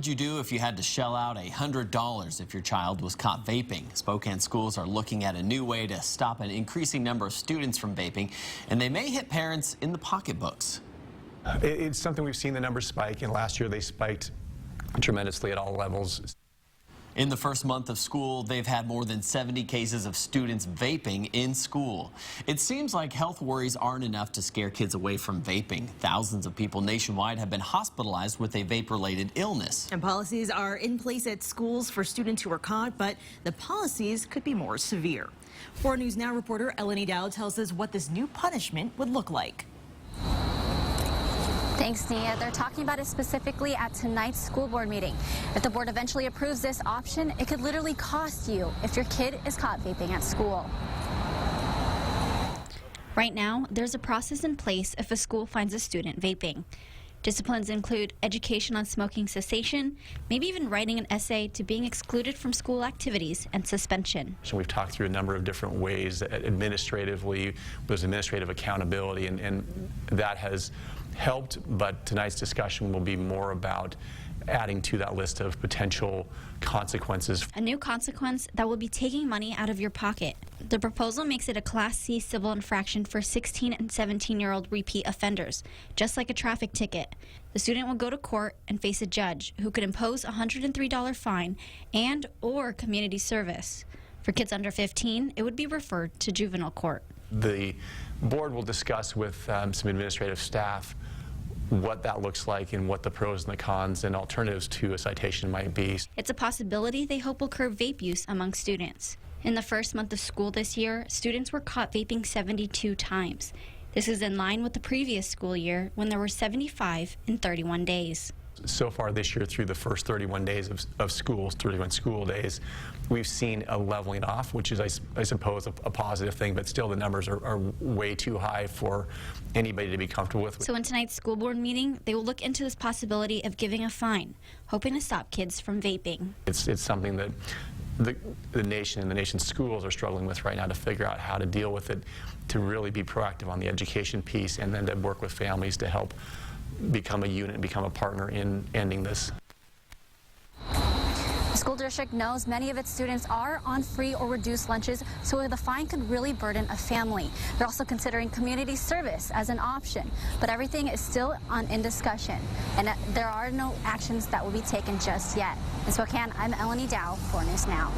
would you do if you had to shell out $100 if your child was caught vaping? Spokane schools are looking at a new way to stop an increasing number of students from vaping, and they may hit parents in the pocketbooks. It's something we've seen the numbers spike, and last year they spiked tremendously at all levels. In the first month of school, they've had more than 70 cases of students vaping in school. It seems like health worries aren't enough to scare kids away from vaping. Thousands of people nationwide have been hospitalized with a vape-related illness. And policies are in place at schools for students who are caught, but the policies could be more severe. 4 News Now reporter Eleni Dow tells us what this new punishment would look like. Thanks, Nia. They're talking about it specifically at tonight's school board meeting. If the board eventually approves this option, it could literally cost you if your kid is caught vaping at school. Right now, there's a process in place if a school finds a student vaping. Disciplines include education on smoking cessation, maybe even writing an essay to being excluded from school activities and suspension. So we've talked through a number of different ways that administratively, there's administrative accountability, and that has helped, but tonight's discussion will be more about adding to that list of potential consequences. A new consequence that will be taking money out of your pocket. The proposal makes it a Class C civil infraction for 16 and 17-year-old repeat offenders, just like a traffic ticket. The student will go to court and face a judge who could impose a $103 fine and/or community service. For kids under 15, it would be referred to juvenile court. The board will discuss with some administrative staff what that looks like and what the pros and the cons and alternatives to a citation might be. It's a possibility they hope will curb vape use among students. In the first month of school this year, students were caught vaping 72 times. This is in line with the previous school year when there were 75 in 31 days. So far this year, through the first 31 days of school, 31 school days, we've seen a leveling off, which is, I suppose, a positive thing, but still the numbers are way too high for anybody to be comfortable with. So in tonight's school board meeting, they will look into this possibility of giving a fine, hoping to stop kids from vaping. It's something that the nation and the nation's schools are struggling with right now to figure out how to deal with it, to really be proactive on the education piece, and then to work with families to help become a unit and become a partner in ending this. The school district knows many of its students are on free or reduced lunches, so the fine could really burden a family. They're also considering community service as an option, but everything is still in discussion, and there are no actions that will be taken just yet. In Spokane, I'm Eleni Dow, 4 News Now.